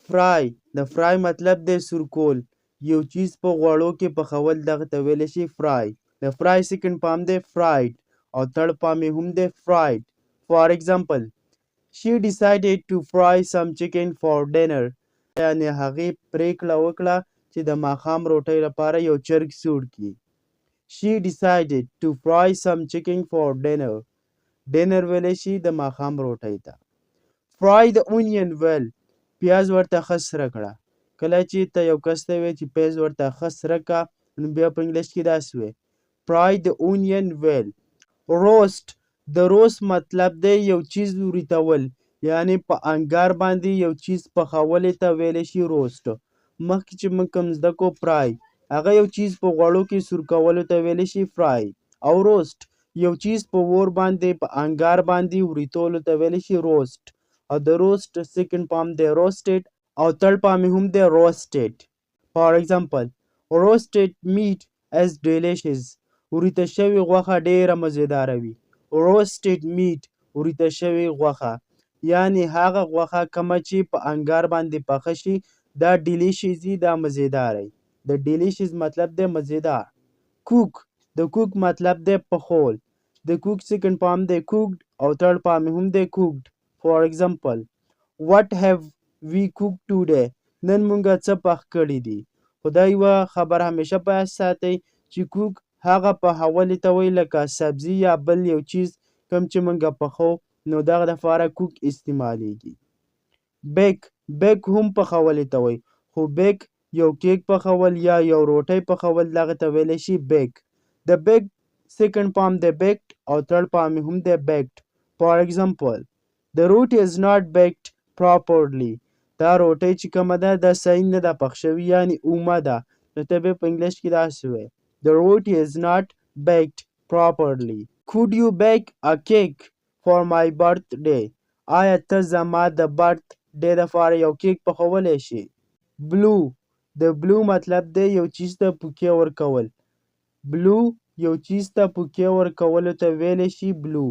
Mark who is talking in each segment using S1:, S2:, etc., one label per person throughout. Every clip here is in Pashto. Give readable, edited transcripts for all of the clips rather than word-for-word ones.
S1: فرای د فرای مطلب دی سورکول، یو چیز په غوړو کې پخول دغه ته ویلی شي فرای. د فرای سیکنډ فارم دی فرایډ او تھرډ فارم یې هم دی فرایډ. فار ایگزامپل she decided to fry some chicken for dinner. یعنې هغې پریکړه وکړه چې د ماښام روټۍ لپاره یو چرګ سوړ کړي. she decided to fry some chicken for dinner. ډینر ویلی شي د ماښام روټۍ ته. fry the onion well. پیاز ورته ښه سره کړه. کله چې ته یو کس ته وایې چې پیاز ورته ښه سره کړه نو بیا په انګلیش کې داسې وایې fry the onion well. روست د روست مطلب دی یو چیز وریتول، یعنې په انګار باندې یو چیز پخولې ته ویلی شي روست. مخکې چې موږ کوم زده کړو فرای، هغه یو چیز په غوړو کې سور کولو ته ویلی شي فرای، او روست یو چیز په اور باندې په انګار باندې وریتولو ته ویلی شي روست. او د روست سیکنډ فارم دی روسټډ او تھرډ فارم یې هم دی روسټډ. فار ایگزامپل roasted meat is delicious. وریته شوې غوښه ډېره مزیداره وي. roasted meat وریته شوې غوښه، یعنې هغه غوښه کومه چې په انګار باندې پخه شي دا ډیلیشیس وي، دا مزیداره وي. د ډیلیشیس مطلب دی مزیدار. کوک د کوک مطلب دی پخول. د کوک سیکنډ فارم دی کوکډ او تھرډ فارم هم دی کوکډ. فار ایگزامپل what have we cooked today. نن مونږه څه پخ کړي دي. خو دا یوه خبره همیشه په یاد ساتئ چې کوک هغه پخولې ته وایي لکه سبزي یا بل یو چیز کوم چې مونږه پخو نو دغه دپاره کوک استعمالیږي. بیک هم پخولې ته وایي، خو بیک یو کیک پخول یا یو روټۍ پخول دغه ته ویلی شي بیک. د بیک سیکنډ فارم دی بیکډ او تھرډ فارم هم دی بیکډ. فار ایگزامپل the roti is not baked properly. دا روټۍ چې کومه ده دا صحیح نه ده پخ شوې، یعنې اومه ده. نو ته بیا په انګلیش کې داسې وایې the roti is not baked properly. could you bake a cake for my birthday. آیا ته زما د برت ډے دپاره یو کیک پخولی شي. بلو د بلو مطلب دی یو چیز ته پوکې ورکول. بلو یو چیز ته پوکې ورکولو ته ویلی شي بلو.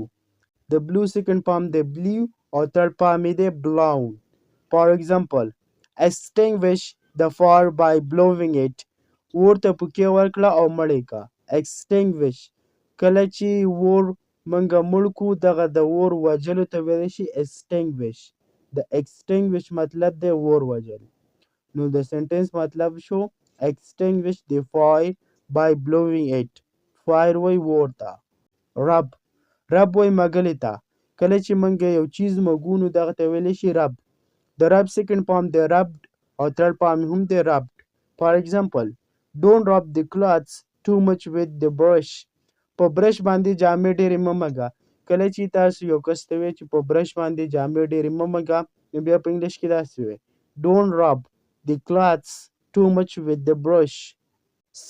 S1: د بلو سیکنډ فارم دی بلیو او تھرډ فارم یې دی بلاون. فار ایگزامپل extinguish the fire by blowing it. اور ته پوکې ورکړه او مړ یې کړه. extinguish کله چې اور منګه مړ کړو دغه د اور وژلو ته ویلی شي extinguish. د extinguish مطلب دی اور وژل. نو د سنټنس مطلب شو extinguish the fire by blowing it. فایر وایي اور ته. رب وایي مږلې ته. کله چې موږ یو چیز مږو نو دغه ته ویلی شي رب. د رب سیکنډ فارم دی ربډ او تھرډ فارم هم دی ربډ. فار ایگزامپل don't rub the clothes too much with the brush. په برش باندې جامې ډېرې مه مږه. کله چې تاسو یو کس ته وایئ چې په برش باندې جامې ډېرې مه مږه نو بیا په انګلیش کې داسې وایئ don't rub the clothes too much with the brush.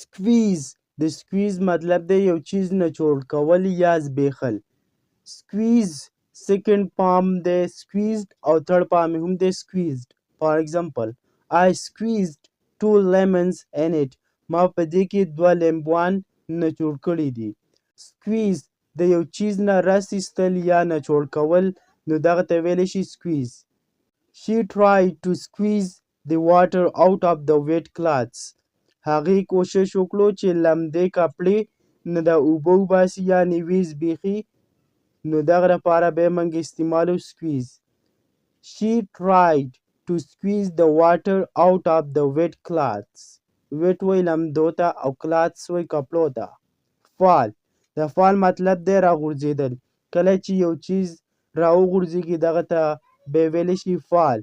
S1: squeeze د squeeze مطلب دی یو چیز نچوړ کول یا زبېښل. squeeze سیکنډ فارم دی squeezed او تھرډ فارم هم دی squeezed. فار ایگزامپل I squeezed 2 lemons in it. ما په دې کې 2 لیمبوان نچوړ کړي دي. squeeze د یو چیز نه رس ایستل یا نچوړ کول نو دغه ته ویلی شي squeeze. she tried to squeeze the water out of the wet cloths. هغې کوشش وکړو چې لمدې کپړې نه د اوبه وباسي یعنې ویې زبېښي نو دغه دپاره بیا موږ استعمالو squeeze. she tried to squeeze the water out of the wet cloths. wet وایي لمدو ته او cloths وایي کپړو ته. fall د fall مطلب دی راغورځېدل. کله چې یو چیز راوغورځېږي دغه ته بیا ویلی شي fall.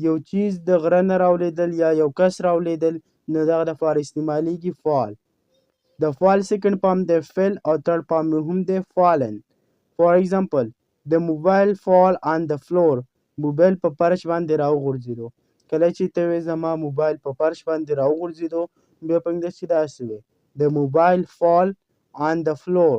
S1: یو چیز د غره نه راولوېدل یا یو کس راولوېدل نو دغه دپاره استعمالیږي fall. د fall سیکنډ فارم دی fell او تھرډ فارم هم دی fallen. فار ایگزامپل د موبایل fall on the floor. موبایل په فرش باندې راوغورځېدو. کله چې ته وایې زما موبایل په فرش باندې راوغورځېدو بیا په انګلیش کې داسې وایې د موبایل fall on the floor.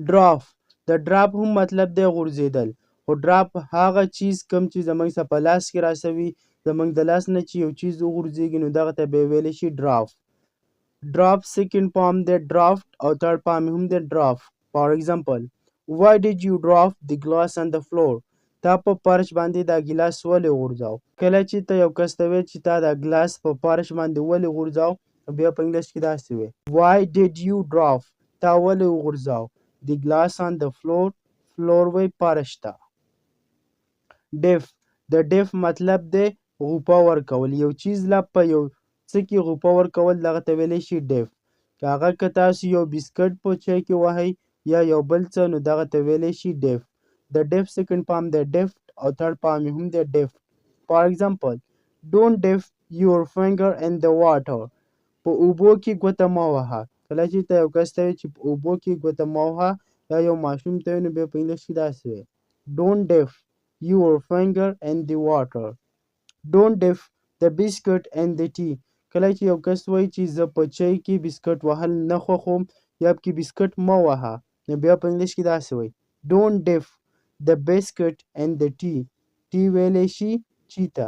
S1: drop د drop هم مطلب دی غورځېدل، خو drop هغه چیز کوم چې زموږ څخه په لاس کې راسوي، زموږ د لاس نه چې یو چیز وغورځېږي نو دغه ته بیا ویلی شي drop. drop سیکنډ فارم دی draft او تھرډ فارم هم دی drop. فار ایگزامپل why did you drop the glass on the floor. تا په فرش باندې دا ګیلاس ولې غورځاو؟ کله چې ته یو کس ته وایې چې تا دا ګیلاس په فرش باندې ولې غورځاو، بیا په انګلیش کې داسې وایې Why did you drop؟ تا ولې وغورځاو؟ The glass on the floor. فلور وایي فرش ته. ډیف د ډیف مطلب دی غوپه ورکول. یو چیز لا په یو څه کې غوپه ورکول دغه ته ویلی شي ډیف. که هغه که تاسو یو بسکټ په چای کې وهئ یا یو بل څه نو دغه ته ویلی شي ډیف. د ډیف سیکنډ فارم دی ډیفټ او تھرډ فارم یې هم دی ډیفټ. فار ایگزامپل Don't dip your finger in the water. په اوبو کې ګوته مه وهه. کله چې ته یو کس ته وایې چې په اوبو کې ګوته مه وهه یا یو ماشوم ته وایې نو بیا په انګلیش کې داسې وایې Don't dip your finger in the water. Don't dip the biscuit in the tea. کله چې یو کس وایي چې زه په چای کې بسکټ وهل نه خوښوم یا پکې بسکټ مه وهه نو بیا په انګلیش کې داسې وایي Don't dip the biscuit in the tea. tea ویلی شي چي ته.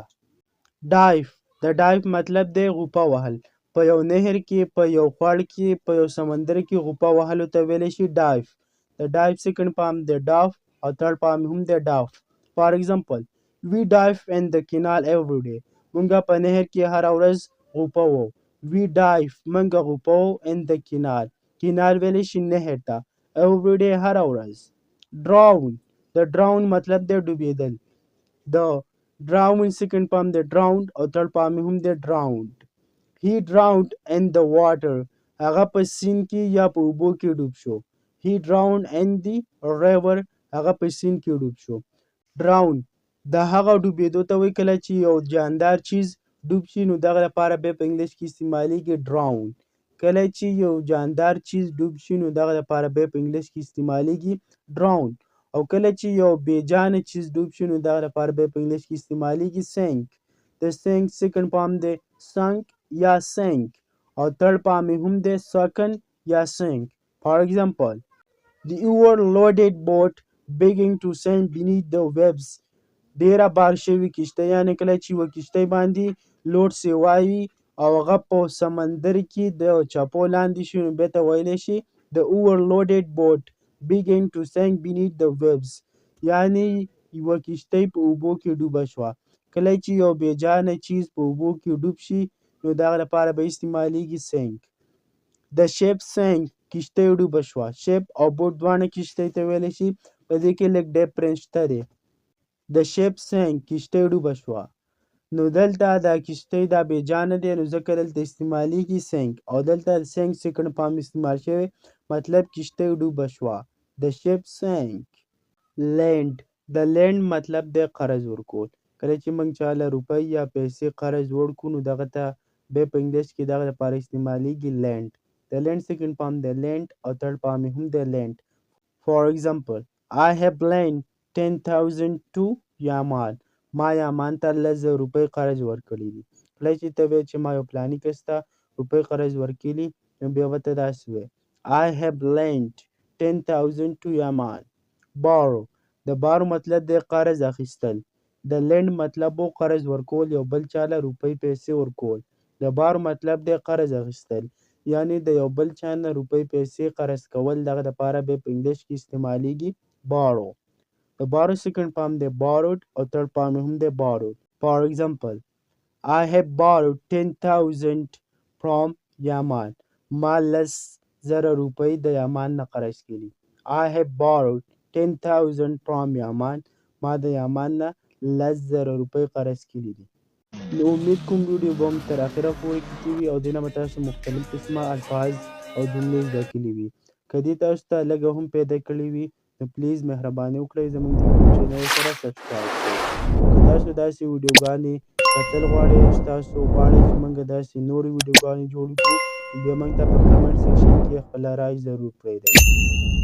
S1: ډایف د ډایف مطلب دی غوپه وهل. په یو نهر کې، په یو خوړ کې، په یو سمندر کې غوپه وهلو ته ویلی شي ډایف. د ډایف سیکنډ فارم دی ډاف او تھرډ فارم هم دی ډاف. فار ایگزامپل We dive in the canal every day. مونږه په نهر کې هره ورځ غوپه وو. We dive مونږه غوپه وو in the canal. canal ویلی شي نهر ته. every day هره ورځ. drown د drown مطلب دی ډوبېدل. د drown سیکنډ فارم دی drowned او تھرډ فارم هم دی drowned. He drowned in the water. هغه په سیند کې یا په اوبو کې ډوب شو. He drowned in the river. هغه په سیند کې ډوب شو. drown د هغه ډوبېدو ته وایي کله چې یو جاندار چیز ډوب شي نو دغه لپاره بیا په انګلیش کې استعمالیږي drown. کله چې یو جاندار چیز ډوب شي نو دغه لپاره بیا په انګلیش کې استعمالیږي drown. او کله چې یو بېجانه چیز ډوب شي نو دغه لپاره بیا په انګلیش کې استعمالیږي sink. د sink سیکنډ فارم دی sunk یا sink او تھرډ فارم یې هم دی sunken یا sink. For example The overloaded boat began to sink beneath the waves. ډیره بار شوې کشتۍ یعنې کله چې یوه کشتۍ باندې لوډ سوی وي او هغه په سمندر کې د چپو لاندې شي نو بیا ته ویلی شي The overloaded boat began to sink beneath the waves. یعنې یوه کشتۍ په اوبو کې ډوبه شوه. کله چې یو بېجانه چیز په اوبو کې ډوب شي نو دغه لپاره به استعمالیږي sink. The ship sank. کشتۍ ډوبه شوه. ship او boat دواړه کشتۍ ته ویلی شي. په دې کې لږ ډفرنس شته دی. The ship sank. کشتۍ ډوبه شوه. نو دلته دا کشتۍ دا بېجانه دی نو ځکه دلته استعمالیږي sink او دلته sink سیکنډ فارم استعمال شوی مطلب کشتۍ ډوبه شوه. The ship sank. lend د lend مطلب دی قرض ورکول. کله چې موږ چا له روپۍ یا پیسې قرض ورکړو نو دغه ته بیا په انګلیش کې دغه لپاره استعمالیږي lend. د lend سیکنډ فارم دی lend او تھرډ فارم یې هم دی lend. For example I have lent 10,000 to Yaman. ما یامان ته 10,000 روپۍ قرض ورکړي دي. کله چې ته وایې چې ما یو فلاني کس ته روپۍ قرض ورکړي نو بیا به ته داسې وایې I have lent 10,000 to Yaman. borrow د borrow مطلب دی قرض اخیستل. د lend مطلب و قرض ورکول یو بل چا له روپۍ پیسې ورکول. د borrow مطلب دی قرض اخیستل یعنې د یو بل چا نه روپۍ پیسې قرض کول دغه دپاره بیا په انګلیش کې استعمالیږي borrow. د borrow سیکنډ فارم دی borrowed او تھرډ فارم هم دی borrowed. For example I have borrowed 10,000 from Yaman. ما 10,000 روپۍ د یامان نه قرض کړي. I have borrowed 10,000 from Yaman. ما د یامان نه 10,000 روپۍ قرض کړي دي. نو امید کوم ویډیو به هم تر اخره پورې کتلي وي او دې نه به تاسو مختلف قسمه الفاظ او جملې زده کړي وي. که دې تاسو ته لږه هم پیدا کړې وي نو پلیز مهرباني وکړئ زموږ د یوټیوب چینل سره سبسکرایب کړئ. که تاسو داسې ویډیوګانې کتل غواړئ او تاسو غواړئ چې موږ داسې نورې ویډیوګانې جوړې کړو بیا موږ ته په کمنټ سیکشن کې خپله رای ضرور پرېږدئ.